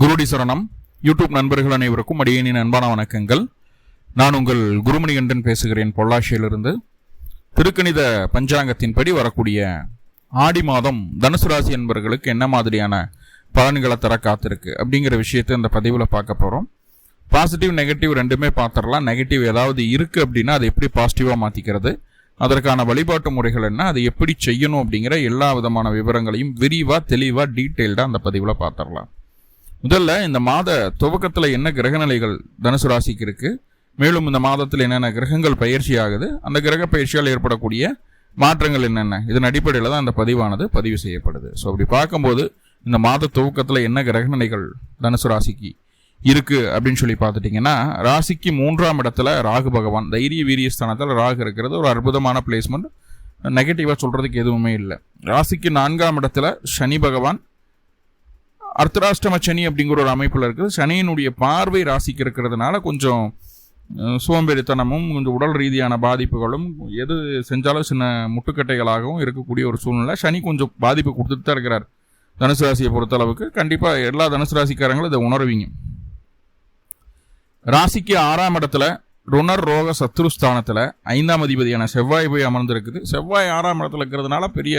குருடி சரணம். யூடியூப் நண்பர்கள் அனைவருக்கும் அடியேனின் அன்பான வணக்கங்கள். நான் உங்கள் குருமணிகண்டன் பேசுகிறேன், பொள்ளாச்சியிலிருந்து. திருக்கணித பஞ்சாங்கத்தின்படி வரக்கூடிய ஆடி மாதம் தனுசு ராசி என்பவர்களுக்கு என்ன மாதிரியான பலன்களை தர காத்திருக்கு அப்படிங்கிற விஷயத்தை இந்த பதிவில் பார்க்க போகிறோம். பாசிட்டிவ் நெகட்டிவ் ரெண்டுமே பார்த்துடலாம். நெகட்டிவ் ஏதாவது இருக்குது அப்படின்னா அதை எப்படி பாசிட்டிவாக மாற்றிக்கிறது, அதற்கான வழிபாட்டு முறைகள் என்ன, அதை எப்படி செய்யணும் அப்படிங்கிற எல்லா விதமான விவரங்களையும் விரிவாக தெளிவாக டீட்டெயில்டாக அந்த பதிவில் பார்த்துடலாம். முதல்ல இந்த மாத துவக்கத்தில் என்ன கிரகநிலைகள் தனுசு ராசிக்கு இருக்கு, மேலும் இந்த மாதத்தில் என்னென்ன கிரகங்கள் பயிற்சி ஆகுது, அந்த கிரக பயிற்சியால் ஏற்படக்கூடிய மாற்றங்கள் என்னென்ன, இதன் அடிப்படையில் தான் அந்த பதிவானது பதிவு செய்யப்படுது. ஸோ அப்படி பார்க்கும்போது இந்த மாத துவக்கத்தில் என்ன கிரகநிலைகள் தனுசு ராசிக்கு இருக்கு அப்படின்னு சொல்லி பார்த்துட்டிங்கன்னா, ராசிக்கு 3ஆம் இடத்துல ராகு பகவான், தைரிய வீரிய ஸ்தானத்தில் ராகு இருக்கிறது ஒரு அற்புதமான பிளேஸ்மெண்ட். நெகட்டிவாக சொல்றதுக்கு எதுவுமே இல்லை. ராசிக்கு 4ஆம் இடத்துல சனி பகவான், அர்த்தராஷ்டம சனி அப்படிங்கிற ஒரு அமைப்பில் இருக்குது. சனியினுடைய பார்வை ராசிக்கு இருக்கிறதுனால கொஞ்சம் சோம்பேறித்தனமும் கொஞ்சம் உடல் ரீதியான பாதிப்புகளும் எது செஞ்சாலும் சின்ன முட்டுக்கட்டைகளாகவும் இருக்கக்கூடிய ஒரு சூழ்நிலை. சனி கொஞ்சம் பாதிப்பு கொடுத்துட்டு தான் இருக்கிறார் தனுசு ராசியை பொறுத்தளவுக்கு. கண்டிப்பாக எல்லா தனுசு ராசிக்காரங்களும் இதை உணர்வீங்க. ராசிக்கு 6ஆம் இடத்துல ருணர் ரோக சத்ருஸ்தானத்தில் 5ஆம் அதிபதியான செவ்வாய் போய் அமர்ந்திருக்குது. செவ்வாய் 6ஆம் இடத்துல இருக்கிறதுனால பெரிய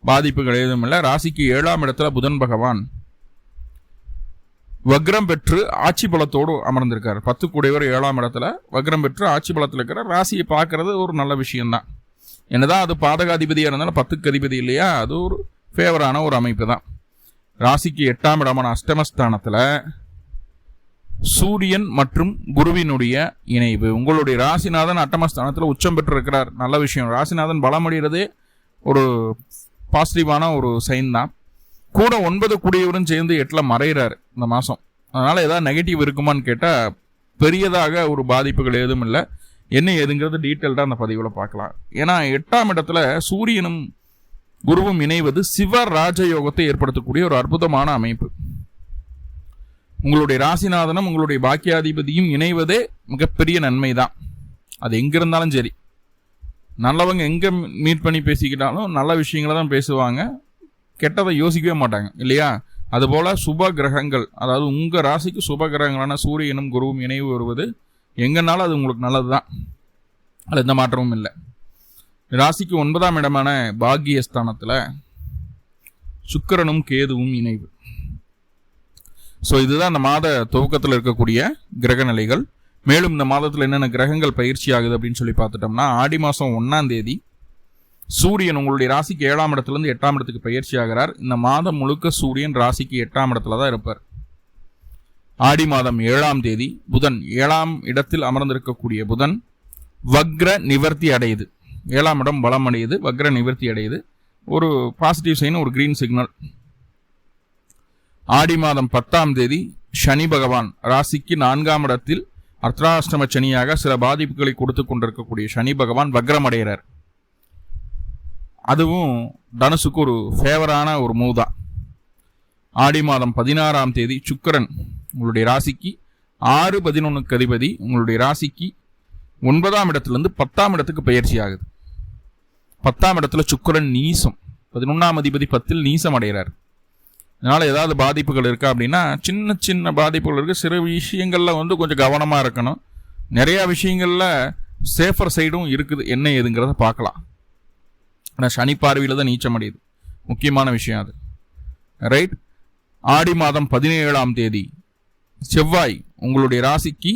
பாதிப்புகள் எதுவும் இல்லை. ராசிக்கு 7ஆம் இடத்துல புதன் பகவான் வக்ரம் பெற்று ஆட்சி பலத்தோடு அமர்ந்திருக்கார். 10 கூடையவர் 7ஆம் இடத்துல வக்ரம் பெற்று ஆட்சி பலத்தில் இருக்கிறார். ராசியை பார்க்கறது ஒரு நல்ல விஷயம்தான். என்னதான் அது பாதகாதிபதியாக இருந்தாலும் 10க்கு அதிபதி இல்லையா, அது ஒரு ஃபேவரான ஒரு அமைப்பு தான். ராசிக்கு 8ஆம் இடமான அஷ்டமஸ்தானத்தில் சூரியன் மற்றும் குருவினுடைய இணைவு. உங்களுடைய ராசிநாதன் அட்டமஸ்தானத்தில் உச்சம் பெற்று இருக்கிறார். நல்ல விஷயம். ராசிநாதன் பலமடைகிறதே ஒரு பாசிட்டிவான ஒரு சைன் தான். கூட 9 கூடியவரும் சேர்ந்து 8ல் மறைகிறார் இந்த மாதம். அதனால் ஏதாவது நெகட்டிவ் இருக்குமான்னு கேட்டால் பெரியதாக ஒரு பாதிப்புகள் எதுவும் இல்லை. என்ன ஏதுங்கிறது டீட்டெயில்டாக அந்த பதிவில் பார்க்கலாம். ஏன்னா 8ஆம் இடத்துல சூரியனும் குருவும் இணைவது சிவ ராஜயோகத்தை ஏற்படுத்தக்கூடிய ஒரு அற்புதமான அமைப்பு. உங்களுடைய ராசிநாதனும் உங்களுடைய பாக்கியாதிபதியும் இணைவதே மிகப்பெரிய நன்மை தான். அது எங்கே இருந்தாலும் சரி, நல்லவங்க எங்கே மீட் பண்ணி பேசிக்கிட்டாலும் நல்ல விஷயங்களை தான் பேசுவாங்க, கெட்டதை யோசிக்கவே மாட்டாங்க இல்லையா. அதுபோல் சுப கிரகங்கள், அதாவது உங்கள் ராசிக்கு சுப கிரகங்களான சூரியனும் குருவும் இணைவு வருவது எங்கனாலும் அது உங்களுக்கு நல்லது தான். அது எந்த மாற்றமும் இல்லை. ராசிக்கு 9ஆம் இடமான பாக்கியஸ்தானத்தில் சுக்கிரனும் கேதுவும் இணைவு. ஸோ இதுதான் அந்த மாத துவக்கத்தில் இருக்கக்கூடிய கிரக நிலைகள். மேலும் இந்த மாதத்தில் என்னென்ன கிரகங்கள் பயிற்சி ஆகுது அப்படின்னு சொல்லி பார்த்துட்டோம்னா, ஆடி மாதம் 1ஆம் தேதி சூரியன் உங்களுடைய ராசிக்கு 7ஆம் இடத்துலேருந்து 8ஆம் இடத்துக்கு பயிற்சி ஆகிறார். இந்த மாதம் முழுக்க சூரியன் ராசிக்கு 8ஆம் இடத்துல தான் இருப்பார். ஆடி மாதம் 7ஆம் தேதி புதன் 7ஆம் இடத்தில் அமர்ந்திருக்கக்கூடிய புதன் வக்ர நிவர்த்தி அடையுது. 7ஆம் இடம் பலம் அடையுது, வக்ர நிவர்த்தி அடையுது. ஒரு பாசிட்டிவ் சைன், ஒரு கிரீன் சிக்னல். ஆடி மாதம் 10ஆம் தேதி சனி பகவான் ராசிக்கு 4ஆம் இடத்தில் அர்த்தராஷ்டம சனியாக சில பாதிப்புகளை கொடுத்து கொண்டிருக்கக்கூடிய சனி பகவான் வக்ரம் அடைகிறார். அதுவும் தனுசுக்கு ஒரு ஃபேவரான ஒரு மூவ் தான். ஆடி மாதம் 16ஆம் தேதி சுக்கிரன் உங்களுடைய ராசிக்கு 6-11க்கு அதிபதி உங்களுடைய ராசிக்கு 9ஆம் இடத்துலேருந்து 10ஆம் இடத்துக்கு பயிற்சி ஆகுது. 10ஆம் இடத்துல சுக்கிரன் நீசம், 11ஆம் அதிபதி 10ல் நீசம் அடைகிறார். அதனால் ஏதாவது பாதிப்புகள் இருக்கா அப்படின்னா சின்ன சின்ன பாதிப்புகள் இருக்குது. சில விஷயங்களில் கொஞ்சம் கவனமாக இருக்கணும். நிறையா விஷயங்களில் சேஃபர் சைடும் இருக்குது. என்ன ஏதுங்கிறத பார்க்கலாம். ஆனால் சனி பார்வையில் தான் நீச்சம் அடையுது, முக்கியமான விஷயம் அது. ரைட். ஆடி மாதம் 17ஆம் தேதி செவ்வாய் உங்களுடைய ராசிக்கு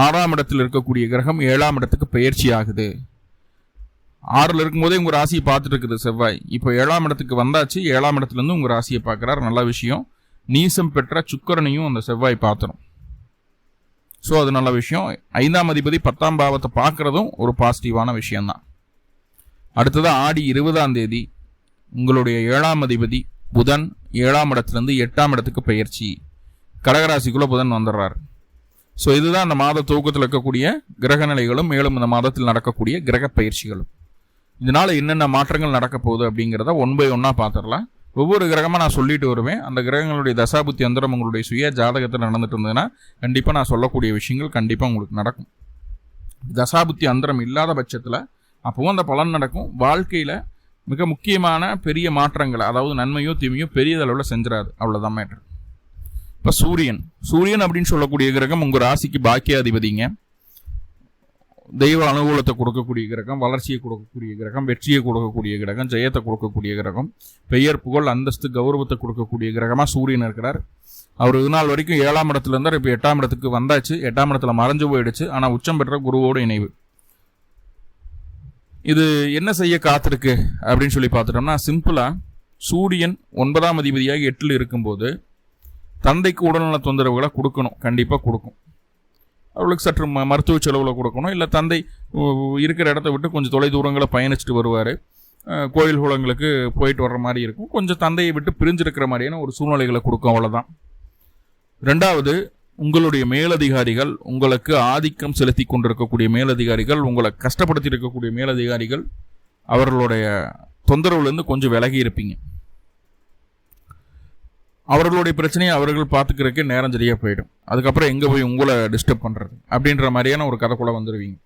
6ஆம் இடத்தில் இருக்கக்கூடிய கிரகம் 7ஆம் இடத்துக்கு பயிற்சி ஆகுது. 6ல் இருக்கும்போதே உங்கள் ராசியை பார்த்துட்டு இருக்குது செவ்வாய். இப்போ 7ஆம் இடத்துக்கு வந்தாச்சு. 7ஆம் இடத்துலேருந்து உங்கள் ராசியை பார்க்குறார். நல்ல விஷயம். நீசம் பெற்ற சுக்கிரனையும் அந்த செவ்வாய் பார்த்துரும். ஸோ அது நல்ல விஷயம். 5ஆம் அதிபதி 10ஆம் பாவத்தை பார்க்குறதும் ஒரு பாசிட்டிவான விஷயம்தான். அடுத்தது ஆடி 20ஆம் தேதி உங்களுடைய 7ஆம் அதிபதி புதன் 7ஆம் இடத்துலேருந்து 8ஆம் இடத்துக்கு பயிற்சி. கடகராசிக்குள்ளே புதன் வந்துடுறார். ஸோ இதுதான் அந்த மாத துவக்கத்தில் இருக்கக்கூடிய கிரக நிலைகளும் மேலும் இந்த மாதத்தில் நடக்கக்கூடிய கிரக பயிற்சிகளும். இதனால் என்னென்ன மாற்றங்கள் நடக்க போகுது அப்படிங்கிறத 1 by 1 பார்த்துடலாம். ஒவ்வொரு கிரகமாக நான் சொல்லிட்டு வருவேன். அந்த கிரகங்களுடைய தசாபுத்தி அந்தரம் உங்களுடைய சுய ஜாதகத்தில் நடந்துட்டு இருந்ததுன்னா கண்டிப்பாக நான் சொல்லக்கூடிய விஷயங்கள் கண்டிப்பாக உங்களுக்கு நடக்கும். தசாபுத்தி அந்தரம் இல்லாத பட்சத்தில் அப்போவும் அந்த பலன் நடக்கும். வாழ்க்கையில் மிக முக்கியமான பெரிய மாற்றங்களை, அதாவது நன்மையோ தீமையோ பெரிய அளவில் செஞ்சிடாது. அவ்வளோதான் மேட்டர். இப்போ சூரியன் அப்படின்னு சொல்லக்கூடிய கிரகம் உங்கள் ராசிக்கு பாக்கியாதிபதிங்க. தெய்வ அனுகூலத்தை கொடுக்கக்கூடிய கிரகம், வளர்ச்சியை கொடுக்கக்கூடிய கிரகம், வெற்றியை கொடுக்கக்கூடிய கிரகம், ஜெயத்தை கொடுக்கக்கூடிய கிரகம், பெயர் புகழ் அந்தஸ்து கௌரவத்தை கொடுக்கக்கூடிய கிரகமாக சூரியன் இருக்கிறார். அவர் இது நாள் வரைக்கும் 7ஆம் இடத்துல இருந்தார். இப்போ 8ஆம் இடத்துக்கு வந்தாச்சு. 8ஆம் இடத்துல மறைஞ்சு போயிடுச்சு. ஆனால் உச்சம் பெற்ற குருவோடு இணைவு. இது என்ன செய்ய காத்திருக்கு அப்படின்னு சொல்லி பார்த்துட்டோம்னா, சிம்பிளாக சூரியன் 9ஆம் அதிபதியாக 8ல் இருக்கும்போது தந்தைக்கு உடல்நல தொந்தரவுகளை கொடுக்கணும். கண்டிப்பாக கொடுக்கும். அவர்களுக்கு சற்று மருத்துவ செலவில் கொடுக்கணும். இல்லை தந்தை இருக்கிற இடத்த விட்டு கொஞ்சம் தொலை தூரங்களை பயணிச்சுட்டு வருவார். கோயில் குளங்களுக்கு போயிட்டு வர்ற மாதிரி இருக்கும். கொஞ்சம் தந்தையை விட்டு பிரிஞ்சிருக்கிற மாதிரியான ஒரு சூழ்நிலைகளை கொடுக்கும். அவ்வளோதான். 2வது, உங்களுடைய மேலதிகாரிகள், உங்களுக்கு ஆதிக்கம் செலுத்தி கொண்டிருக்கக்கூடிய மேலதிகாரிகள், உங்களை கஷ்டப்படுத்தி இருக்கக்கூடிய மேலதிகாரிகள், அவர்களுடைய தொந்தரவுலேருந்து கொஞ்சம் விலகி இருப்பீங்க. அவர்களுடைய பிரச்சனையை அவர்கள் பார்த்துக்கிறதுக்கே நேரம் சரியாக போயிடும். அதுக்கப்புறம் எங்கே போய் உங்களை டிஸ்டர்ப் பண்ணுறது அப்படின்ற மாதிரியான ஒரு கதைக்குள்ளே வந்துடுவீங்க.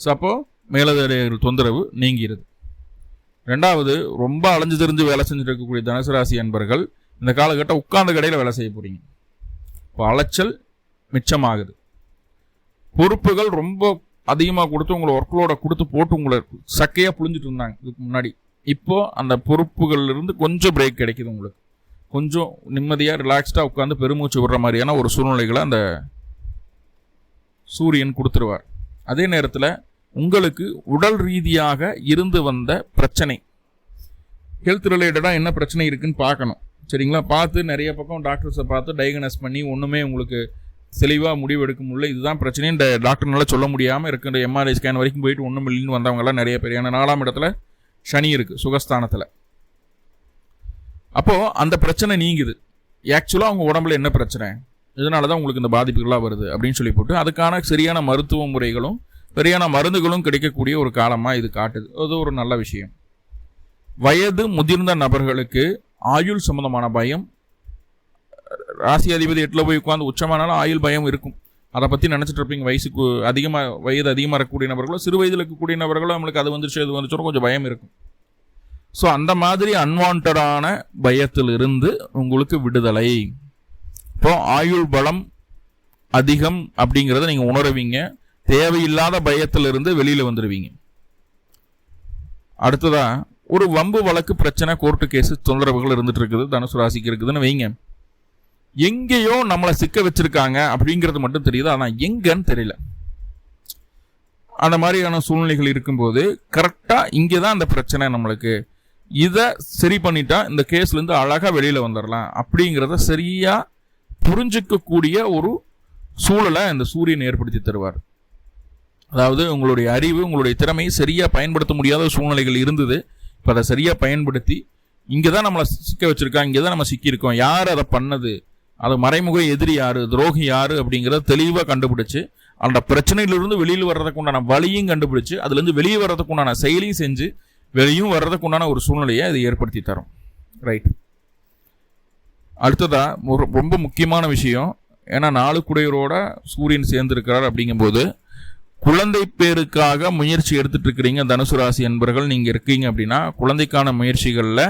ஸோ அப்போது மேலதிகாரிகள் தொந்தரவு நீங்கிடுது. 2வது, ரொம்ப அலைஞ்சு தெரிஞ்சு வேலை செஞ்சுட்டு இருக்கக்கூடிய தனுசு ராசி அன்பர்கள் இந்த காலகட்டம் உட்கார்ந்த கடையில் வேலை செய்ய போகிறீங்க. இப்போ அலைச்சல் மிச்சமாகுது. பொறுப்புகள் ரொம்ப அதிகமாக கொடுத்து உங்களை ஒர்க்லோட கொடுத்து போட்டு உங்களை சக்கையாக புழிஞ்சிட்டு இருந்தாங்க இதுக்கு முன்னாடி. இப்போது அந்த பொறுப்புகள்லேருந்து கொஞ்சம் பிரேக் கிடைக்கிது. உங்களுக்கு கொஞ்சம் நிம்மதியாக ரிலாக்ஸ்டாக உட்காந்து பெருமூச்சு விடுற மாதிரியான ஒரு சூழ்நிலைகளை அந்த சூரியன் கொடுத்துருவார். அதே நேரத்தில் உங்களுக்கு உடல் ரீதியாக இருந்து வந்த பிரச்சனை, ஹெல்த் ரிலேட்டடாக என்ன பிரச்சனை இருக்குன்னு பார்க்கணும். சரிங்களா? பார்த்து நிறைய பக்கம் டாக்டர்ஸை பார்த்து டயக்னோஸ் பண்ணி ஒன்றுமே உங்களுக்கு தெளிவாக முடிவு எடுக்க முடியல, இதுதான் பிரச்சனைன்னு டாக்டர்னால சொல்ல முடியாமல் இருக்கின்ற எம்ஆர்ஐ ஸ்கேன் வரைக்கும் போயிட்டு ஒன்றும் இல்லைன்னு வந்தவங்களாம் நிறைய பேர். ஏன்னா 4ஆம் இடத்துல சனி இருக்குது சுகஸ்தானத்தில். அப்போது அந்த பிரச்சனை நீங்குது. ஆக்சுவலாக அவங்க உடம்புல என்ன பிரச்சனை, இதனால தான் உங்களுக்கு இந்த பாதிப்புகளாக வருது அப்படின்னு சொல்லி போட்டு அதுக்கான சரியான மருத்துவ முறைகளும் சரியான மருந்துகளும் கிடைக்கக்கூடிய ஒரு காலமாக இது காட்டுது. அது ஒரு நல்ல விஷயம். வயது முதிர்ந்த நபர்களுக்கு ஆயுள் சம்பந்தமான பயம், ராசி அதிபதி 8ல் போய் உட்காந்து உச்சமானாலும் ஆயுள் பயம் இருக்கும். அதை பற்றி நினச்சிட்டு இருப்பீங்க. வயது அதிகமாக இருக்கக்கூடிய நபர்களோ சிறு வயதில் இருக்கக்கூடிய நபர்களோ நம்மளுக்கு அது வந்துருச்சு இது வந்துச்சோட கொஞ்சம் பயம் இருக்கும். ஸோ அந்த மாதிரி அன்வான்டான பயத்திலிருந்து உங்களுக்கு விடுதலை. இப்போ ஆயுள் பலம் அதிகம் அப்படிங்கிறத நீங்கள் உணருவீங்க. தேவையில்லாத பயத்திலிருந்து வெளியில் வந்துடுவீங்க. அடுத்ததா, ஒரு வம்பு வழக்கு பிரச்சனை, கோர்ட்டு கேஸு தொந்தரவுகள் இருந்துட்டு இருக்குது தனுசு ராசிக்கு இருக்குதுன்னு வைங்க. எங்கேயோ நம்மளை சிக்க வச்சிருக்காங்க அப்படிங்கிறது மட்டும் தெரியுது, ஆனால் எங்கன்னு தெரியல. அந்த மாதிரியான சூழ்நிலைகள் இருக்கும்போது கரெக்டாக இங்கே தான் அந்த பிரச்சனை, நம்மளுக்கு இதை சரி பண்ணிட்டா இந்த கேஸ்லேருந்து அழகாக வெளியில் வந்துடலாம் அப்படிங்கிறத சரியாக புரிஞ்சிக்கக்கூடிய ஒரு சூழலை இந்த சூரியன் ஏற்படுத்தி தருவார். அதாவது உங்களுடைய அறிவு, உங்களுடைய திறமையை சரியாக பயன்படுத்த முடியாத சூழ்நிலைகள் இருந்தது. இப்போ அதை சரியாக பயன்படுத்தி இங்கே தான் நம்மளை சிக்க வச்சுருக்காங்க, இங்கே தான் நம்ம சிக்கியிருக்கோம், யார் அதை பண்ணது, அது மறைமுக எதிரி யார், துரோகி யார் அப்படிங்கிறத தெளிவாக கண்டுபிடிச்சு அந்த பிரச்சனையிலிருந்து வெளியில் வர்றதுக்கு உண்டான வழியும் கண்டுபிடிச்சு அதுலேருந்து வெளியே வர்றதுக்கு உண்டான செயலையும் செஞ்சு வெளியும் வர்றதுக்கு உண்டான ஒரு சூழ்நிலையை அது ஏற்படுத்தி தரும். ரைட். அடுத்ததா ரொம்ப முக்கியமான விஷயம், ஏன்னா 4 குடையரோட சூரியன் சேர்ந்திருக்கிறார் அப்படிங்கும்போது குழந்தை பேருக்காக முயற்சி எடுத்துட்டு இருக்கிறீங்க தனுசு ராசி என்பர்கள் நீங்கள் இருக்கீங்க அப்படின்னா குழந்தைக்கான முயற்சிகளில்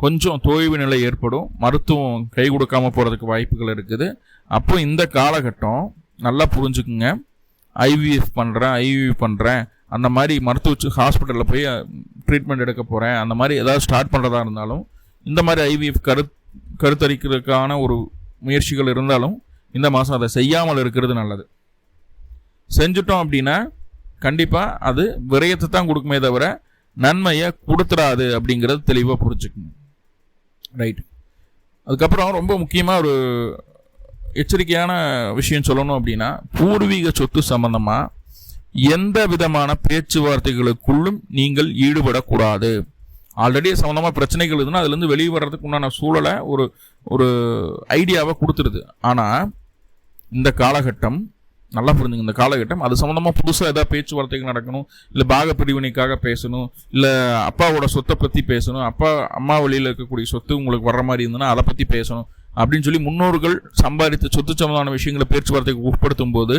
கொஞ்சம் தோய்வு நிலை ஏற்படும். மருத்துவம் கை கொடுக்காம போகிறதுக்கு வாய்ப்புகள் இருக்குது. அப்போ இந்த காலகட்டம் நல்லா புரிஞ்சுக்குங்க. ஐவிஎஃப் பண்ணுறேன் அந்த மாதிரி மருத்துவ ஹாஸ்பிட்டலில் போய் ட்ரீட்மெண்ட் எடுக்க போகிறேன், அந்த மாதிரி ஏதாவது ஸ்டார்ட் பண்ணுறதா இருந்தாலும் இந்த மாதிரி ஐவிஎஃப் கருத்தரிக்கிறதுக்கான ஒரு முயற்சிகள் இருந்தாலும் இந்த மாதம் அதை செய்யாமல் இருக்கிறது நல்லது. செஞ்சுட்டோம் அப்படின்னா கண்டிப்பாக அது விரயத்தை தான் கொடுக்குமே தவிர நன்மையை கொடுத்துடாது அப்படிங்கிறது தெளிவாக புரிஞ்சுக்கணும். ரைட். அதுக்கப்புறம் ரொம்ப முக்கியமாக ஒரு எச்சரிக்கையான விஷயம் சொல்லணும் அப்படின்னா, பூர்வீக சொத்து சம்பந்தமாக எந்த விதமான பேச்சுவார்த்தைகளுக்குள்ளும் நீங்கள் ஈடுபடக்கூடாது. ஆல்ரெடி சம்மந்தமாக பிரச்சனைகள் இருக்குதுன்னா அதுலேருந்து வெளியே வர்றதுக்கு உண்டான சூழலை ஒரு ஐடியாவை கொடுத்துருது. ஆனால் இந்த காலகட்டம் நல்லா புரிஞ்சுங்க, இந்த காலகட்டம் அது சம்மந்தமாக புதுசாக ஏதாவது பேச்சுவார்த்தைகள் நடக்கணும், இல்லை பாக பிரிவினைக்காக பேசணும், இல்லை அப்பாவோட சொத்தை பற்றி பேசணும், அம்மா வழியில் இருக்கக்கூடிய சொத்து உங்களுக்கு வர்ற மாதிரி இருந்ததுன்னா அதை பற்றி பேசணும் அப்படின்னு சொல்லி முன்னோர்கள் சம்பாதித்த சொத்து சம்பந்தமான விஷயங்களை பேச்சுவார்த்தைக்கு உட்படுத்தும் போது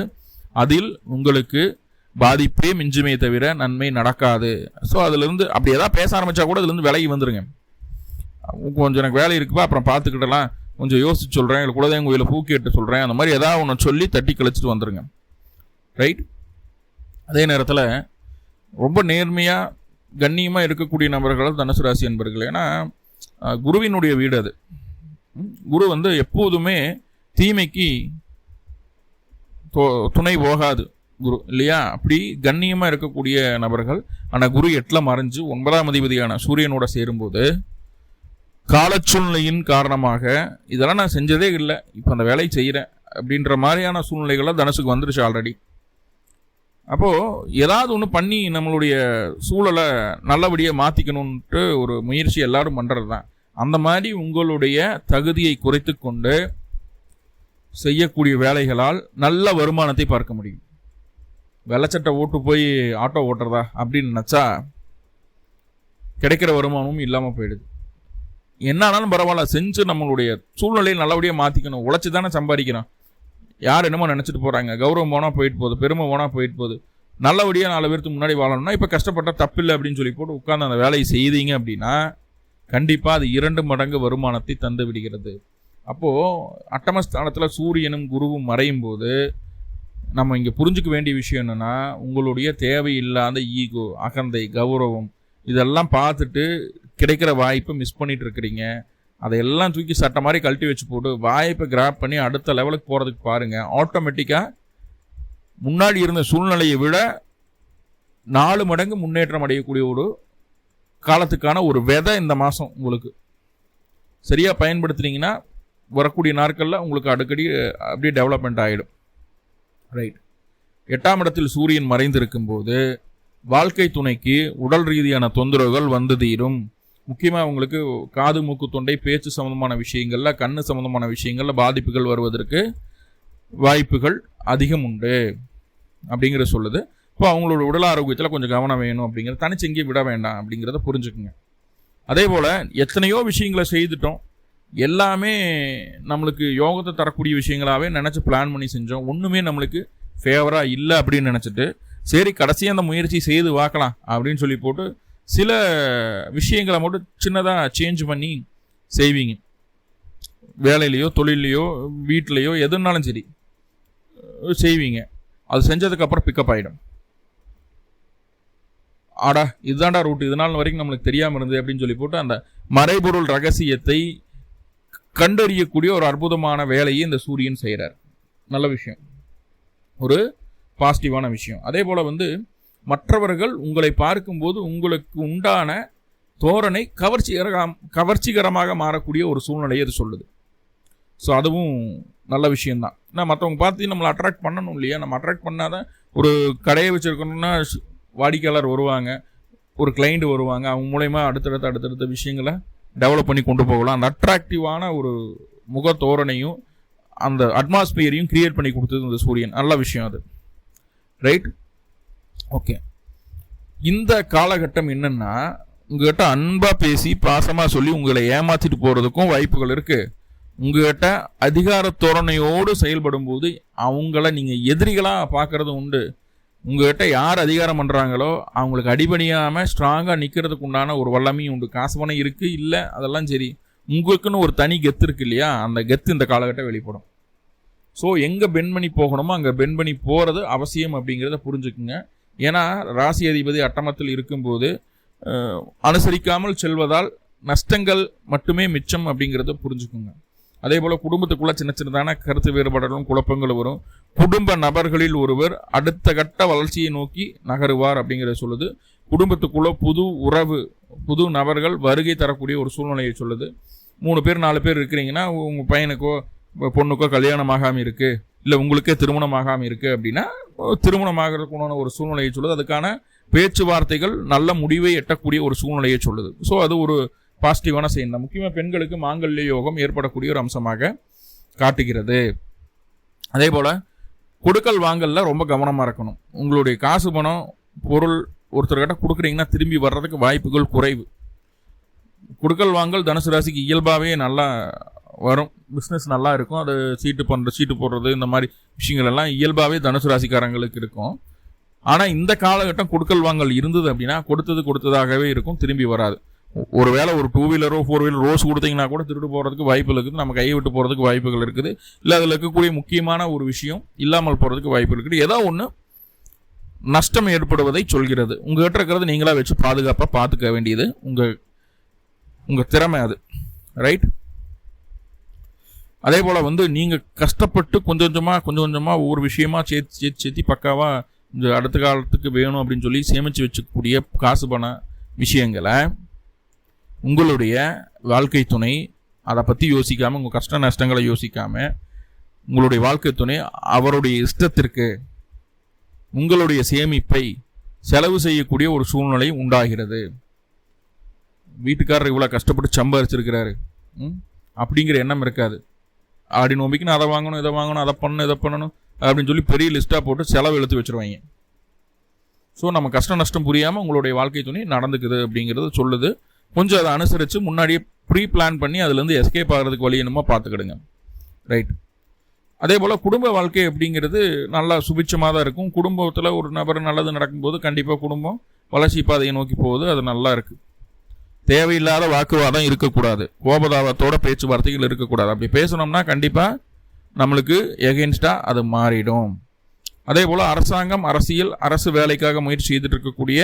அதில் உங்களுக்கு பாதிப்பே மிஞ்சுமே தவிர நன்மை நடக்காது. ஸோ அதுலேருந்து அப்படி ஏதாவது பேச ஆரம்பித்தா கூட அதுலேருந்து விலகி வந்துடுங்க. கொஞ்சம் எனக்கு வேலை இருக்குப்பா அப்புறம் பார்த்துக்கிடலாம், கொஞ்சம் யோசிச்சு சொல்கிறேன், இல்லை குலதெய்வம் கோயிலில் பூ கேட்டு சொல்கிறேன், அந்த மாதிரி ஏதாவது ஒன்று சொல்லி தட்டி கழிச்சிட்டு வந்துடுங்க. ரைட். அதே நேரத்தில் ரொம்ப நேர்மையாக கண்ணியமாக இருக்கக்கூடிய நபர்கள் தனுசு ராசி என்பர்கள். ஏன்னா குருவினுடைய வீடு அது. குரு வந்து எப்போதுமே தீமைக்கு துணை போகாது குரு, இல்லையா? அப்படி கண்ணியமாக இருக்கக்கூடிய நபர்கள். ஆனால் குரு 8ல் மறைஞ்சு 9ஆம் அதிபதியான சூரியனோட சேரும்போது காலச்சூழ்நிலையின் காரணமாக இதெல்லாம் நான் செஞ்சதே இல்லை, இப்போ அந்த வேலையை செய்கிறேன் அப்படின்ற மாதிரியான சூழ்நிலைகள்லாம் தனுசுக்கு வந்துருச்சு ஆல்ரெடி. அப்போது ஏதாவது ஒன்று பண்ணி நம்மளுடைய சூழலை நல்லபடியாக மாற்றிக்கணுன்ட்டு ஒரு முயற்சி எல்லாரும் பண்ணுறது தான். அந்த மாதிரி உங்களுடைய தகுதியை குறைத்து கொண்டு செய்யக்கூடிய வேலைகளால் நல்ல வருமானத்தை பார்க்க முடியும். வெள்ளச்சட்டை ஓட்டு போய் ஆட்டோ ஓட்டுறதா அப்படின்னு நினச்சா கிடைக்கிற வருமானமும் இல்லாமல் போயிடுது. என்னானாலும் பரவாயில்ல, செஞ்சு நம்மளுடைய சூழ்நிலையை நல்லபடியாக மாற்றிக்கணும். உழைச்சி தானே சம்பாதிக்கிறோம். யார் என்னமோ நினச்சிட்டு போகிறாங்க. கௌரவம் போனால் போயிட்டு போகுது, பெருமை போனால் போயிட்டு போகுது. நல்லபடியாக 4 பேருக்கு முன்னாடி வாழணும்னா இப்போ கஷ்டப்பட்டால் தப்பில்லை அப்படின்னு சொல்லி போட்டு உட்காந்து அந்த வேலையை செய்தீங்க அப்படின்னா கண்டிப்பாக அது 2 மடங்கு வருமானத்தை தந்து விடுகிறது. அப்போது அட்டமஸ்தானத்தில் சூரியனும் குருவும் மறையும் போது நம்ம இங்கே புரிஞ்சுக்க வேண்டிய விஷயம் என்னென்னா, உங்களுடைய தேவையில்லாத ஈகோ, அகந்தை, கௌரவம் இதெல்லாம் பார்த்துட்டு கிடைக்கிற வாய்ப்பை மிஸ் பண்ணிட்டு இருக்கிறீங்க. அதையெல்லாம் தூக்கி சட்டை மாதிரி கழட்டி வச்சு போட்டு வாய்ப்பை கிராப் பண்ணி அடுத்த லெவலுக்கு போகிறதுக்கு பாருங்கள். ஆட்டோமேட்டிக்காக முன்னாடி இருந்த சூழ்நிலையை விட 4 மடங்கு முன்னேற்றம் அடையக்கூடிய ஒரு காலத்துக்கான ஒரு விதை இந்த மாதம் உங்களுக்கு சரியாக பயன்படுத்துனீங்கன்னா வரக்கூடிய நாட்களில் உங்களுக்கு அடிக்கடி அப்படியே டெவலப்மெண்ட் ஆகிடும். ரைட். 8ஆம் இடத்தில் சூரியன் மறைந்திருக்கும் போது வாழ்க்கை துணைக்கு உடல் ரீதியான தொந்தரவுகள் வந்து தீரும். முக்கியமாக உங்களுக்கு காது, மூக்கு, தொண்டை, பேச்சு சம்மந்தமான விஷயங்களில், கண்ணு சம்மந்தமான விஷயங்களில் பாதிப்புகள் வருவதற்கு வாய்ப்புகள் அதிகம் உண்டு அப்படிங்கிற சொல்லுது. இப்போ அவங்களோட உடல் ஆரோக்கியத்தில் கொஞ்சம் கவனம் வேணும் அப்படிங்கிறத தனிச்சு எங்கேயும் விட வேண்டாம் அப்படிங்கிறத புரிஞ்சுக்குங்க. அதே போல் எத்தனையோ விஷயங்களை செய்துட்டோம், எல்லாமே நம்மளுக்கு யோகத்தை தரக்கூடிய விஷயங்களாகவே நினச்சி பிளான் பண்ணி செஞ்சோம், ஒன்றுமே நம்மளுக்கு ஃபேவராக இல்லை அப்படின்னு நினச்சிட்டு சரி கடைசியாக அந்த முயற்சி செய்து பார்க்கலாம் அப்படின்னு சொல்லி போட்டு சில விஷயங்களை மட்டும் சின்னதாக சேஞ்ச் பண்ணி செய்வீங்க. வேலையிலையோ, தொழிலையோ, வீட்டிலையோ, எதுனாலும் சரி செய்வீங்க. அது செஞ்சதுக்கப்புறம் பிக்கப் ஆகிடும். ஆடா இதுதான்டா ரூட், இதனால் வரைக்கும் நம்மளுக்கு தெரியாமல் இருந்தது அப்படின்னு சொல்லி போட்டு அந்த மறைபொருள் ரகசியத்தை கண்டறியக்கூடிய ஒரு அற்புதமான வேலையை இந்த சூரியன் செய்கிறார். நல்ல விஷயம், ஒரு பாசிட்டிவான விஷயம். அதே போல் மற்றவர்கள் உங்களை பார்க்கும்போது உங்களுக்கு உண்டான தோரணை கவர்ச்சிகரமாக மாறக்கூடிய ஒரு சூழ்நிலையை அது சொல்லுது. ஸோ அதுவும் நல்ல விஷயந்தான். ஏன்னா மற்றவங்க பார்த்து நம்மளை அட்ராக்ட் பண்ணணும் இல்லையா? நம்ம அட்ராக்ட் பண்ணாதான் ஒரு கடையை வச்சுருக்கணும்னா வாடிக்கையாளர் வருவாங்க, ஒரு கிளைண்ட் வருவாங்க, அவங்க மூலயமா அடுத்தடுத்த விஷயங்களை டெவலப் பண்ணி கொண்டு போகலாம். அந்த அட்ராக்டிவான ஒரு முக தோரணையும் அந்த அட்மாஸ்பியரையும் கிரியேட் பண்ணி கொடுத்தது இந்த சூரியன். நல்ல விஷயம் அது. ரைட். ஓகே. இந்த காலகட்டம் என்னன்னா உங்ககிட்ட அன்பா பேசி பாசமாக சொல்லி உங்களை ஏமாத்திட்டு போகிறதுக்கும் வாய்ப்புகள் இருக்குது. உங்ககிட்ட அதிகார தோரணையோடு செயல்படும் போது அவங்கள நீங்கள் எதிரிகளாக பார்க்குறது உண்டு. உங்ககிட்ட யார் அதிகாரம் பண்ணுறாங்களோ அவங்களுக்கு அடிபணியாமல் ஸ்ட்ராங்காக நிற்கிறதுக்கு உண்டான ஒரு வல்லமையும் உண்டு. காசு பணம் இருக்குது இல்லை அதெல்லாம் சரி, உங்களுக்குன்னு ஒரு தனி கெத்து இருக்குது இல்லையா? அந்த கெத்து இந்த காலகட்டம் வெளிப்படும். ஸோ எங்கே பெண்ட் பண்ணி போகணுமோ அங்கே பெண்ட் பண்ணி போகிறது அவசியம் அப்படிங்கிறத புரிஞ்சுக்குங்க. ஏன்னா ராசி அதிபதி அட்டமத்தில் இருக்கும்போது அனுசரிக்காமல் செல்வதால் நஷ்டங்கள் மட்டுமே மிச்சம் அப்படிங்கிறத புரிஞ்சுக்குங்க. அதே போல் குடும்பத்துக்குள்ளே சின்ன சின்னதான கருத்து வேறுபாடுகளும் குழப்பங்கள் வரும். குடும்ப நபர்களில் ஒருவர் அடுத்த கட்ட வளர்ச்சியை நோக்கி நகருவார் அப்படிங்கிறத சொல்லுது. குடும்பத்துக்குள்ளே புது உறவு, புது நபர்கள் வருகை தரக்கூடிய ஒரு சூழ்நிலையை சொல்லுது. 3 பேர் 4 பேர் இருக்கிறீங்கன்னா உங்கள் பையனுக்கோ பொண்ணுக்கோ கல்யாணம் ஆகாமல் இருக்குது, இல்லை உங்களுக்கே திருமணம் ஆகாமல் இருக்குது அப்படின்னா திருமணமாகிறதுக்குண்டான ஒரு சூழ்நிலையை சொல்லுது. அதுக்கான பேச்சுவார்த்தைகள் நல்ல முடிவை எட்டக்கூடிய ஒரு சூழ்நிலையை சொல்லுது. ஸோ அது ஒரு பாசிட்டிவான செயல் தான். முக்கியமாக பெண்களுக்கு மாங்கல்ய யோகம் ஏற்படக்கூடிய ஒரு அம்சமாக காட்டுகிறது. அதே போல் கொடுக்கல் வாங்கலில் ரொம்ப கவனமாக இருக்கணும். உங்களுடைய காசு பணம் பொருள் ஒருத்தர்கிட்ட கொடுக்குறீங்கன்னா திரும்பி வர்றதுக்கு வாய்ப்புகள் குறைவு. கொடுக்கல் வாங்கல் தனுசு ராசிக்கு இயல்பாகவே நல்லா வரும், பிஸ்னஸ் நல்லா இருக்கும். அது சீட்டு போடுறது இந்த மாதிரி விஷயங்கள் எல்லாம் இயல்பாகவே தனுசு ராசிக்காரங்களுக்கு இருக்கும். ஆனால் இந்த காலகட்டம் கொடுக்கல் வாங்கல் இருந்தது அப்படின்னா கொடுத்ததாகவே இருக்கும், திரும்பி வராது. ஒருவேளை ஒரு 2 வீலரோ 4 வீலர் ரோஸ் கொடுத்தீங்கன்னா கூட திருடு போகிறதுக்கு வாய்ப்பு இருக்குது, நம்ம கையை விட்டு போகிறதுக்கு வாய்ப்புகள் இருக்குது, இல்லை அதில் இருக்கக்கூடிய முக்கியமான ஒரு விஷயம் இல்லாமல் போகிறதுக்கு வாய்ப்பு இருக்குது. ஏதோ ஒன்று நஷ்டம் ஏற்படுவதை சொல்கிறது. உங்ககிட்ட இருக்கிறது நீங்களா வச்சு பாதுகாப்பாக பார்த்துக்க வேண்டியது உங்கள் திறமை அது. ரைட். அதே போல் நீங்கள் கஷ்டப்பட்டு கொஞ்சம் கொஞ்சமாக ஒவ்வொரு விஷயமா சேர்த்தி பக்காவாக இந்த அடுத்த காலத்துக்கு வேணும் அப்படின்னு சொல்லி சேமித்து வச்சுக்கக்கூடிய காசு பண விஷயங்களை உங்களுடைய வாழ்க்கை துணை அதை பற்றி யோசிக்காமல், உங்கள் கஷ்ட நஷ்டங்களை யோசிக்காமல், உங்களுடைய வாழ்க்கை துணை அவருடைய இஷ்டத்திற்கு உங்களுடைய சேமிப்பை செலவு செய்யக்கூடிய ஒரு சூழ்நிலை உண்டாகிறது. வீட்டுக்காரர் இவ்வளோ கஷ்டப்பட்டு சம்பாரிச்சிருக்கிறாரு அப்படிங்கிற எண்ணம் இருக்காது. ஆடி நோம்பிக்கு நான் அதை வாங்கணும், இதை வாங்கணும், அதை பண்ணணும், இதை பண்ணணும் அப்படின்னு சொல்லி பெரிய லிஸ்ட்டாக போட்டு செலவு எழுத்து வச்சுருவாங்க. ஸோ நம்ம கஷ்ட நஷ்டம் புரியாமல் உங்களுடைய வாழ்க்கை துணை நடந்துக்குது அப்படிங்கிறது சொல்லுது. கொஞ்சம் அதை அனுசரித்து முன்னாடியே ப்ரீ பிளான் பண்ணி அதுலேருந்து எஸ்கேப் ஆகிறதுக்கு வழி என்னமோ பார்த்துக்கிடுங்க. ரைட். அதே போல் குடும்ப வாழ்க்கை அப்படிங்கிறது நல்லா சுபிட்சமாக தான் இருக்கும். குடும்பத்தில் ஒரு நபர் நல்லது நடக்கும்போது கண்டிப்பாக குடும்பம் வளர்ச்சி பாதையை நோக்கி போகுது. அது நல்லா இருக்குது. தேவையில்லாத வாக்குவாதம் இருக்கக்கூடாது, கோபதாபத்தோட பேச்சுவார்த்தைகள் இருக்கக்கூடாது. அப்படி பேசணும்னா கண்டிப்பாக நம்மளுக்கு எகென்ஸ்டாக அது மாறிடும். அதே போல் அரசாங்கம், அரசியல், அரசு வேலைக்காக முயற்சி செய்துட்டு இருக்கக்கூடிய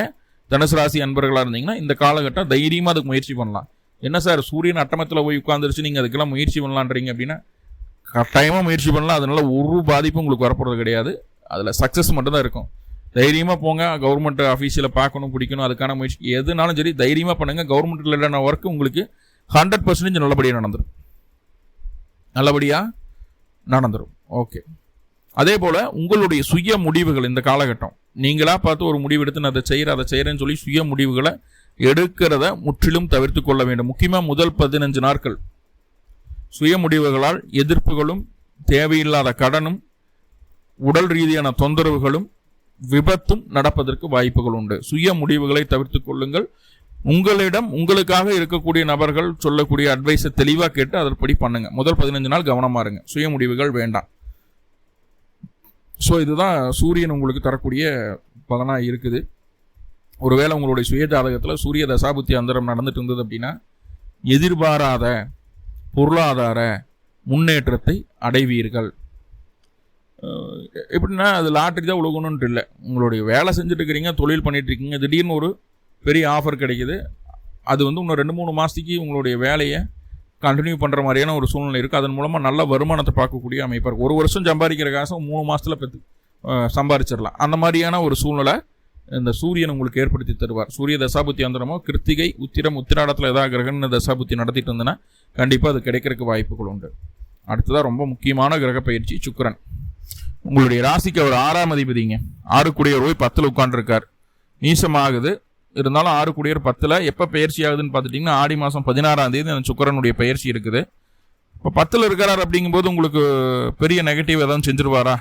தனுசு ராசி அன்பர்களாக இருந்தீங்கன்னா இந்த காலகட்டம் தைரியமாக அதுக்கு முயற்சி பண்ணலாம். என்ன சார் சூரியன் அட்டமத்தில் போய் உட்காந்துருச்சு நீங்கள் அதுக்கெல்லாம் முயற்சி பண்ணலான்றீங்க அப்படின்னா கட்டாயமாக முயற்சி பண்ணலாம். அதனால ஒரு பாதிப்பும் உங்களுக்கு வரப்போகிறது கிடையாது. அதில் சக்ஸஸ் மட்டும்தான் இருக்கும். தைரியமாக போங்க. கவர்மெண்ட் ஆஃபீஸில் பார்க்கணும், பிடிக்கணும், அதுக்கான முயற்சி எதுனாலும் சரி தைரியமாக பண்ணுங்கள். கவர்மெண்ட் ரிலேட்டான ஒர்க்கு உங்களுக்கு 100% நல்லபடியாக நடந்துடும். ஓகே. அதே போல் உங்களுடைய சுய முடிவுகள் இந்த காலகட்டம் நீங்களாக பார்த்து ஒரு முடிவு எடுத்து நான் அதை செய்கிறேன்னு சொல்லி சுய முடிவுகளை எடுக்கிறத முற்றிலும் தவிர்த்து கொள்ள வேண்டும். முக்கியமாக முதல் 15 நாட்கள் சுய முடிவுகளால் எதிர்ப்புகளும், தேவையில்லாத கடனும், உடல் ரீதியான தொந்தரவுகளும், விபத்தும் நடப்பதற்கு வாய்ப்புகள் உண்டு. சுய முடிவுகளை தவிர்த்து கொள்ளுங்கள். உங்களிடம் உங்களுக்காக இருக்கக்கூடிய நபர்கள் சொல்லக்கூடிய அட்வைஸை தெளிவாக கேட்டு அதன்படி பண்ணுங்க. முதல் 15 நாள் கவனமா இருங்க. சுய முடிவுகள் வேண்டாம். ஸோ இதுதான் சூரியன் உங்களுக்கு தரக்கூடிய பலனாக இருக்குது. ஒருவேளை உங்களுடைய சுய ஜாதகத்தில் சூரிய தசாபுத்தி அந்தரம் நடந்துட்டு இருந்தது அப்படின்னா எதிர்பாராத பொருளாதார முன்னேற்றத்தை அடைவீர்கள். எப்படின்னா அது லாட்டரி தான் உலகணுன்ட்டு இல்லை. உங்களுடைய வேலை செஞ்சுட்டு இருக்கிறீங்க, தொழில் பண்ணிட்டு இருக்கீங்க, திடீர்னு ஒரு பெரிய ஆஃபர் கிடைக்குது. அது இன்னும் 2-3 மாதத்துக்கு உங்களுடைய வேலையை கண்டினியூ பண்ணுற மாதிரியான ஒரு சூழ்நிலை இருக்குது. அதன் மூலமாக நல்ல வருமானத்தை பார்க்கக்கூடிய அமைப்பாக இருக்கும். 1 வருஷம் சம்பாதிக்கிற காசை 3 மாதத்தில் சம்பாதிச்சிடலாம். அந்த மாதிரியான ஒரு சூழ்நிலை இந்த சூரியன் உங்களுக்கு ஏற்படுத்தி தருவார். சூரிய தசாபுத்தி அந்தரமோ கிருத்திகை, உத்திரம், உத்திராடத்தில் ஏதாவது கிரகன்னு தசாபுத்தி நடத்திட்டு இருந்ததுன்னா கண்டிப்பாக அது கிடைக்கிறதுக்கு வாய்ப்புகள் உண்டு. அடுத்ததான் ரொம்ப முக்கியமான கிரக பயிற்சி சுக்கிரன். உங்களுடைய ராசிக்கு அவர் 6ஆம் அதிபதிங்க. 6 குடியர் போய் 10ல் உட்காந்துருக்கார். நீசமாகுது. இருந்தாலும் 6 குடியர் 10ல் எப்போ பயிற்சி ஆகுதுன்னு பார்த்துட்டிங்கன்னா ஆடி மாதம் 16ஆம் தேதி அந்த சுக்கிரனுடைய பயிற்சி இருக்குது. இப்போ 10ல் இருக்கிறார் அப்படிங்கும்போது உங்களுக்கு பெரிய நெகட்டிவ் எதாவது செஞ்சிருவாரா?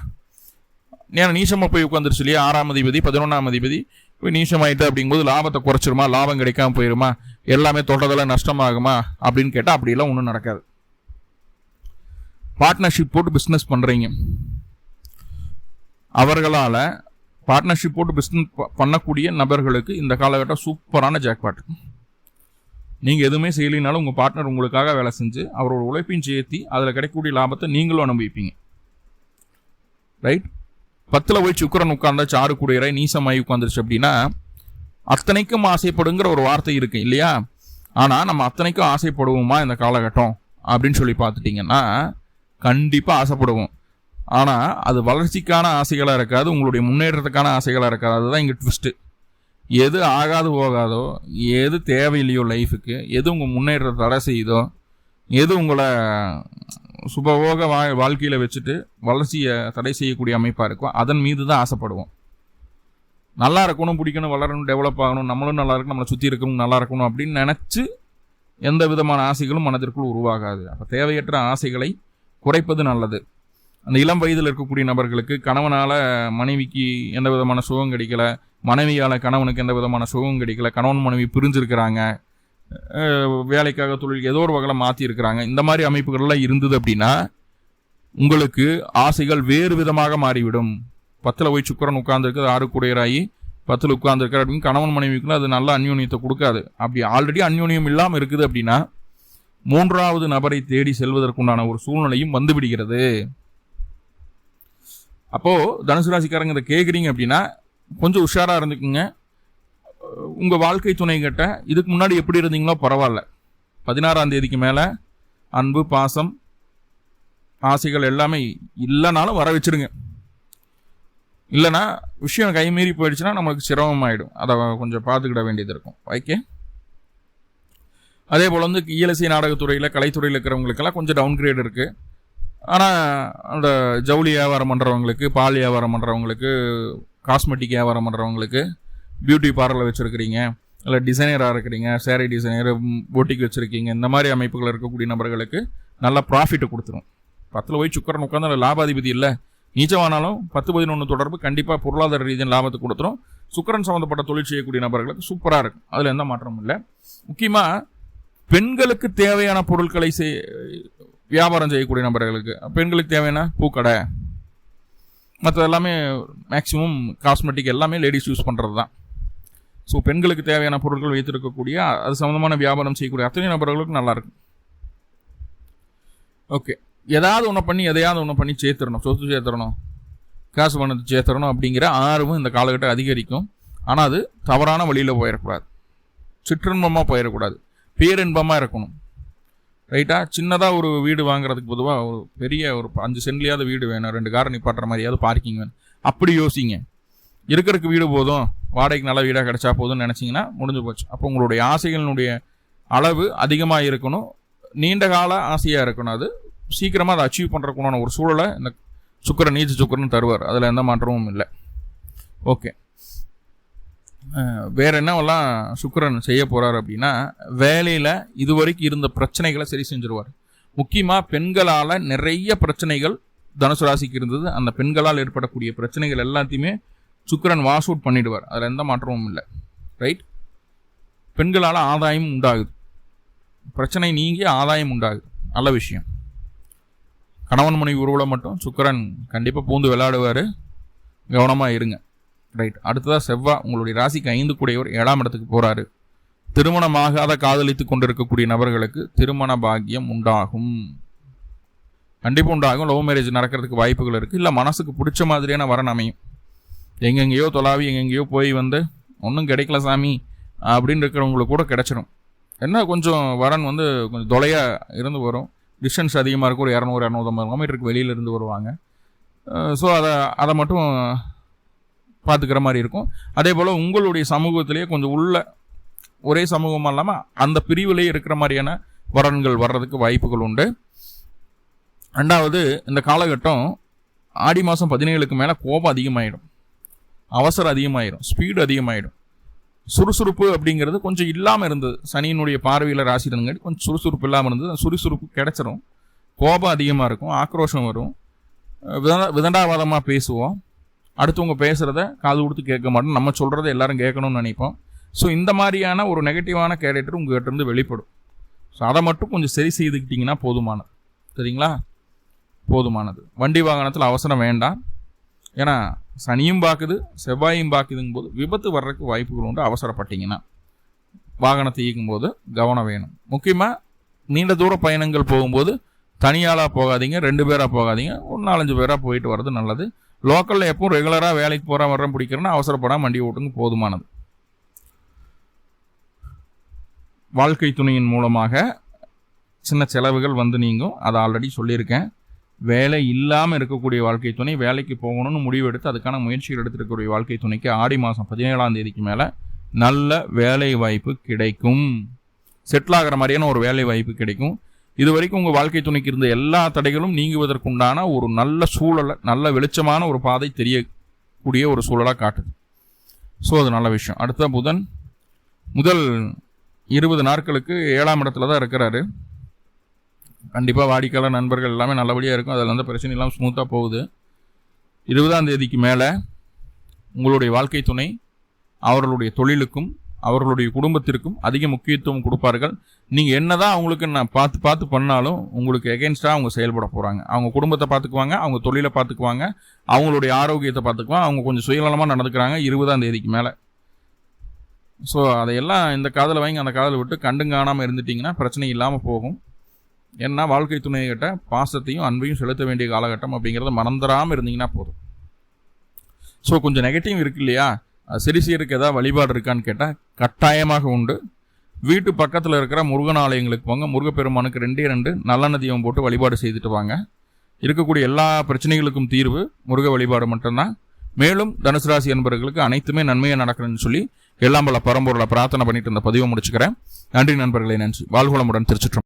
ஏன்னா நீசமாக போய் உட்காந்துருச்சு இல்லையா? 6ஆம் அதிபதி 11ஆம் அதிபதி போய் நீசமாயிட்டு அப்படிங்கும்போது லாபத்தை குறைச்சிருமா? லாபம் கிடைக்காம போயிருமா? எல்லாமே தொட்டதெல்லாம் நஷ்டமாகுமா அப்படின்னு கேட்டால் அப்படியெல்லாம் ஒன்றும் நடக்காது. பார்ட்னர்ஷிப் போட்டு பிஸ்னஸ் பண்ணுறீங்க, அவர்களால் பார்ட்னர்ஷிப் போட்டு பிஸ்னஸ் பண்ணக்கூடிய நபர்களுக்கு இந்த காலகட்டம் சூப்பரான ஜாக்பாட். நீங்கள் எதுவுமே செய்யலைனாலும் உங்கள் பார்ட்னர் உங்களுக்காக வேலை செஞ்சு அவரோட உழைப்பையும் சேர்த்தி அதில் கிடைக்கக்கூடிய லாபத்தை நீங்களும் அனுபவிப்பீங்க. ரைட். 10ல் போய் சுக்கிரன் உட்கார்ந்தாச்சு, 6 குடியரை நீசமாகி உட்காந்துருச்சு அப்படின்னா அத்தனைக்கும் ஆசைப்படுங்கிற ஒரு வார்த்தை இருக்கு இல்லையா? ஆனால் நம்ம அத்தனைக்கும் ஆசைப்படுவோமா இந்த காலகட்டம் அப்படின்னு சொல்லி பார்த்துட்டிங்கன்னா கண்டிப்பாக ஆசைப்படுவோம். ஆனால் அது வளர்ச்சிக்கான ஆசைகளாக இருக்காது, உங்களுடைய முன்னேற்றத்துக்கான ஆசைகளாக இருக்காது. அதுதான் இங்கே ட்விஸ்ட்டு. எது ஆகாது போகாதோ, எது தேவையில்லையோ லைஃபுக்கு, எது உங்கள் முன்னேற்றத்தை தடை செய்யுதோ, எது உங்களை சுபபோக வாழ்க்கையில் வச்சுட்டு வளர்ச்சியை தடை செய்யக்கூடிய அமைப்பாக இருக்கோ அதன் மீது தான் ஆசைப்படுவோம். நல்லா இருக்கணும், பிடிக்கணும், வளரணும், டெவலப் ஆகணும், நம்மளும் நல்லா இருக்கணும், நம்மளை சுற்றி இருக்கணும், நல்லா இருக்கணும் அப்படின்னு நினச்சி எந்த விதமான ஆசைகளும் மனதிற்குள் உருவாகாது. அப்போ தேவையற்ற ஆசைகளை குறைப்பது நல்லது. அந்த இளம் வயதில் இருக்கக்கூடிய நபர்களுக்கு கணவனால் மனைவிக்கு எந்த விதமான சுகம் கிடைக்கல, மனைவியால் கணவனுக்கு எந்த விதமான சுகம் கிடைக்கல, கணவன் மனைவி பிரிஞ்சிருக்கிறாங்க, வேலைக்காக தொழில் ஏதோ ஒரு வகையில் மாற்றிருக்கிறாங்க, இந்த மாதிரி அமைப்புகள்லாம் இருந்தது அப்படின்னா உங்களுக்கு ஆசைகள் வேறு விதமாக மாறிவிடும். 10ல் போய் சுக்கிரன் உட்கார்ந்துருக்கு, 6 குடையராகி 10ல் உட்கார்ந்துருக்கார் அப்படின்னு கணவன் மனைவிக்குள்ள அது நல்ல அந்யோன்யத்தை கொடுக்காது. அப்படி ஆல்ரெடி அந்யோன்யம் இல்லாமல் இருக்குது அப்படின்னா 3வது நபரை தேடி செல்வதற்குண்டான ஒரு சூழ்நிலையும் வந்து விடுகிறது. அப்போ தனுசு ராசிக்காரங்க இதை கேட்குறீங்க அப்படின்னா கொஞ்சம் உஷாரா இருந்துக்குங்க. உங்க வாழ்க்கை துணை கிட்ட இதுக்கு முன்னாடி எப்படி இருந்தீங்களோ பரவாயில்ல, 16ஆம் தேதிக்கு மேல அன்பு, பாசம், ஆசைகள் எல்லாமே இல்லைனாலும் வர வச்சிருங்க. இல்லைன்னா விஷயம் கைமீறி போயிடுச்சுன்னா நம்மளுக்கு சிரமமாயிடும். அதை கொஞ்சம் பார்த்துக்கிட வேண்டியது இருக்கும். ஓகே. அதே போல் இயலிசை நாடகத்துறையில், கலைத்துறையில் இருக்கிறவங்களுக்கெல்லாம் கொஞ்சம் டவுன் கிரேட் இருக்குது. ஆனால் அந்த ஜவுளி வியாபாரம் பண்ணுறவங்களுக்கு, பால் வியாபாரம் பண்ணுறவங்களுக்கு, காஸ்மெட்டிக் வியாபாரம் பண்ணுறவங்களுக்கு, பியூட்டி பார்லர் வச்சுருக்கிறீங்க, இல்லை டிசைனராக இருக்கிறீங்க, சேரீ டிசைனர், போட்டிக்கு வச்சுருக்கீங்க, இந்த மாதிரி அமைப்புகள் இருக்கக்கூடிய நபர்களுக்கு நல்லா ப்ராஃபிட்டை கொடுத்துரும். 10ல் போய் சுக்கரன் உட்காந்து லாபாதிபதி இல்லை, நீச்சமானாலும் 10-11 தொடர்பு கண்டிப்பாக பொருளாதார ரீதியான லாபத்தை கொடுத்துரும். சுக்கரன் சம்மந்தப்பட்ட தொழில் செய்யக்கூடிய நபர்களுக்கு சூப்பராக இருக்கும். அதில் எந்த மாற்றமும் இல்லை. முக்கியமாக பெண்களுக்கு தேவையான பொருட்களை வியாபாரம் செய்யக்கூடிய நபர்களுக்கு, பெண்களுக்கு தேவையான பூக்கடை, மற்ற எல்லாமே மேக்சிமம் காஸ்மெட்டிக் எல்லாமே லேடிஸ் யூஸ் பண்ணுறது தான். ஸோ பெண்களுக்கு தேவையான பொருட்கள் வைத்திருக்கக்கூடிய அது சம்மந்தமான வியாபாரம் செய்யக்கூடிய அத்தனை நபர்களுக்கு நல்லாயிருக்கும். ஓகே. எதையாவது ஒன்று பண்ணி சேர்த்துடணும், சொத்து சேர்த்துடணும், காசு பணத்தை சேர்த்துடணும் அப்படிங்கிற ஆர்வம் இந்த காலகட்டம் அதிகரிக்கும். ஆனால் அது தவறான வழியில் போயிடக்கூடாது, சிற்றின்பமாக போயிடக்கூடாது, பேரின்பமாக இருக்கணும். ரைட்டா? சின்னதாக ஒரு வீடு வாங்குறதுக்கு பொதுவாக ஒரு பெரிய ஒரு 5 சென்ட்லையாவது வீடு வேணும், 2 காரை நிப்பாட்டுற மாதிரியாவது பார்க்கிங் வேணும். அப்படி யோசிங்க. இருக்கிறதுக்கு வீடு போதும், வாடகைக்கு நல்ல வீடாக கிடைச்சா போதும்னு நினச்சிங்கன்னா முடிஞ்சு போச்சு. அப்போ உங்களுடைய ஆசைகளினுடைய அளவு அதிகமாக இருக்கணும், நீண்ட கால ஆசையாக இருக்கணும். அது சீக்கிரமாக அதை அச்சீவ் பண்ணுறதுக்குண்டான ஒரு சூழலை இந்த சுக்கரன், நீச்ச சுக்கரன் தருவார். அதில் எந்த மாற்றமும் இல்லை. ஓகே. வேற என்னவெல்லாம் சுக்கிரன் செய்ய போறாரு அப்படின்னா, வேலையில இதுவரைக்கும் இருந்த பிரச்சனைகளை சரி செஞ்சிருவார். முக்கியமா பெண்களால நிறைய பிரச்சனைகள் தனுசு ராசிக்கு இருந்தது. அந்த பெண்களால் ஏற்படக்கூடிய பிரச்சனைகள் எல்லாத்தையுமே சுக்கிரன் வாஷ் அவுட் பண்ணிடுவார். அதில் எந்த மாற்றமும் இல்லை. ரைட்? பெண்களால் ஆதாயம் உண்டாகுது, பிரச்சனை நீங்கி ஆதாயம் உண்டாகுது, நல்ல விஷயம். கணவன் மனைவி உறவுல மட்டும் சுக்கிரன் கண்டிப்பாக பூந்து விளையாடுவார், கவனமாக இருங்க. ரைட். அடுத்ததாக செவ்வாய் உங்களுடைய ராசிக்கு 5 கூடையவர் 7ஆம் இடத்துக்கு போகிறாரு. திருமணமாகாத காதலித்து கொண்டிருக்கக்கூடிய நபர்களுக்கு திருமண பாக்கியம் உண்டாகும், கண்டிப்பாக உண்டாகும். லவ் மேரேஜ் நடக்கிறதுக்கு வாய்ப்புகள் இருக்குது. இல்லை மனசுக்கு பிடிச்ச மாதிரியான வரன் அமையும். எங்கெங்கேயோ தொலாவி எங்கெங்கேயோ போய் ஒன்றும் கிடைக்கல சாமி அப்படின்னு இருக்கிறவங்களுக்கு கூட கிடைச்சிடும். என்ன கொஞ்சம் வரன் கொஞ்சம் தொலையாக இருந்து வரும், டிஸ்டன்ஸ் அதிகமாக இருக்கும். ஒரு 200-250 கிலோமீட்டருக்கு வெளியிலேருந்து வருவாங்க. ஸோ அதை மட்டும் பார்த்துக்கிற மாதிரி இருக்கும். அதே போல் உங்களுடைய சமூகத்திலேயே கொஞ்சம் உள்ள ஒரே சமூகமாக இல்லாமல் அந்த பிரிவிலேயே இருக்கிற மாதிரியான வரன்கள் வர்றதுக்கு வாய்ப்புகள் உண்டு. 2வது, இந்த காலகட்டம் ஆடி மாதம் 17க்கு மேலே கோபம் அதிகமாகிடும், அவசரம் அதிகமாகிடும், ஸ்பீடு அதிகமாகிடும். சுறுசுறுப்பு அப்படிங்கிறது கொஞ்சம் இல்லாமல் இருந்தது. சனியினுடைய பார்வையில் ராசி இருந்தங்காட்டி கொஞ்சம் சுறுசுறுப்பு இல்லாமல் இருந்தது. சுறுசுறுப்பு கிடைச்சிரும். கோபம் அதிகமாக இருக்கும், ஆக்ரோஷம் வரும், விதண்டாவாதமாக பேசுவோம், அடுத்தவங்க பேசுகிறத காது கொடுத்து கேட்க மாட்டோம், நம்ம சொல்கிறத எல்லாரும் கேட்கணும்னு நினைப்போம். ஸோ இந்த மாதிரியான ஒரு நெகட்டிவான கேரக்டர் உங்கள்கிட்ட இருந்து வெளிப்படும். ஸோ அதை மட்டும் கொஞ்சம் சரி செய்துக்கிட்டிங்கன்னா போதுமானது. சரிங்களா? போதுமானது. வண்டி வாகனத்தில் அவசரம் வேண்டாம். ஏன்னா சனியும் பார்க்குது, செவ்வாயும் பார்க்குதுங்கும் போது விபத்து வர்றதுக்கு வாய்ப்புகள் உண்டு. அவசரப்பட்டீங்கன்னா வாகனத்தை இயக்கும்போது கவனம் வேணும். முக்கியமாக நீண்ட தூர பயணங்கள் போகும்போது தனியாளாக போகாதீங்க, 2 பேராக போகாதீங்க, ஒரு 4-5 பேராக போயிட்டு வர்றது நல்லது. லோக்கலில் எப்பவும் ரெகுலராக வேலைக்கு போகிற வர்றேன் பிடிக்கிறேன்னா அவசரப்படாமல் வண்டி ஓட்டுங்க, போதுமானது. வாழ்க்கை துணையின் மூலமாக சின்ன செலவுகள் நீங்கும். அதை ஆல்ரெடி சொல்லியிருக்கேன். வேலை இல்லாமல் இருக்கக்கூடிய வாழ்க்கை துணை, வேலைக்கு போகணும்னு முடிவெடுத்து அதுக்கான முயற்சிகள் எடுத்துருக்கக்கூடிய வாழ்க்கை துணைக்கு ஆடி மாதம் 17ஆம் தேதிக்கு மேலே நல்ல வேலை வாய்ப்பு கிடைக்கும். செட்டில் ஆகிற மாதிரியான ஒரு வேலை வாய்ப்பு கிடைக்கும். இது வரைக்கும் உங்கள் வாழ்க்கை துணைக்கு இருந்த எல்லா தடைகளும் நீங்குவதற்குண்டான ஒரு நல்ல சூழலை, நல்ல வெளிச்சமான ஒரு பாதை தெரியக்கூடிய ஒரு சூழலாக காட்டுது. ஸோ அது நல்ல விஷயம். அடுத்த புதன் முதல் 20 நாட்களுக்கு 7ஆம் இடத்துல தான் இருக்கிறாரு. கண்டிப்பாக வாடிக்கையாளர் நண்பர்கள் எல்லாமே நல்லபடியாக இருக்கும். அதில் எந்த பிரச்சனை இல்லாமல் ஸ்மூத்தாக போகுது. 20ஆம் தேதிக்கு மேலே உங்களுடைய வாழ்க்கை துணை அவர்களுடைய தொழிலுக்கும் அவர்களுடைய குடும்பத்திற்கும் அதிக முக்கியத்துவம் கொடுப்பார்கள். நீங்கள் என்னதான் அவங்களுக்கு நான் பார்த்து பண்ணாலும் உங்களுக்கு எகென்ஸ்டாக அவங்க செயல்பட போகிறாங்க. அவங்க குடும்பத்தை பார்த்துக்குவாங்க, அவங்க தொழிலை பார்த்துக்குவாங்க, அவங்களுடைய ஆரோக்கியத்தை பார்த்துக்குவாங்க. அவங்க கொஞ்சம் சுயநலமாக நடந்துக்கிறாங்க 20ஆம் தேதிக்கு மேலே. ஸோ அதையெல்லாம் இந்த காதில் வாங்கி அந்த காதில் விட்டு கண்டுங்காணாமல் இருந்துட்டிங்கன்னா பிரச்சனை இல்லாமல் போகும். ஏன்னா வாழ்க்கை துணைகிட்ட பாசத்தையும் அன்பையும் செலுத்த வேண்டிய காலகட்டம் அப்படிங்கிறத மறந்துடாமல் இருந்தீங்கன்னா போதும். ஸோ கொஞ்சம் நெகட்டிவ் இருக்கு இல்லையா, சரி செய்யறதுக்கு ஏதாவது வழிபாடு இருக்கான்னு கேட்டால் கட்டாயமாக உண்டு. வீட்டு பக்கத்தில் இருக்கிற முருகன் ஆலயங்களுக்கு போங்க. முருகப்பெருமானுக்கு 2 நல்லெண்ணெய் தீபம் போட்டு வழிபாடு செய்துட்டு வாங்க. இருக்கக்கூடிய எல்லா பிரச்சனைகளுக்கும் தீர்வு முருக வழிபாடு மட்டும்தான். மேலும் தனுசு ராசி என்பவர்களுக்கு அனைத்துமே நன்மையாக நடக்கணும்னு சொல்லி எல்லாம் பல பரம்பொருளை பிரார்த்தனை பண்ணிட்டு இந்த பதிவை முடிச்சுக்கிறேன். நன்றி நண்பர்களே, நன்றி. வாழ்வளமுடன். திருச்சிற்றம்பலம்.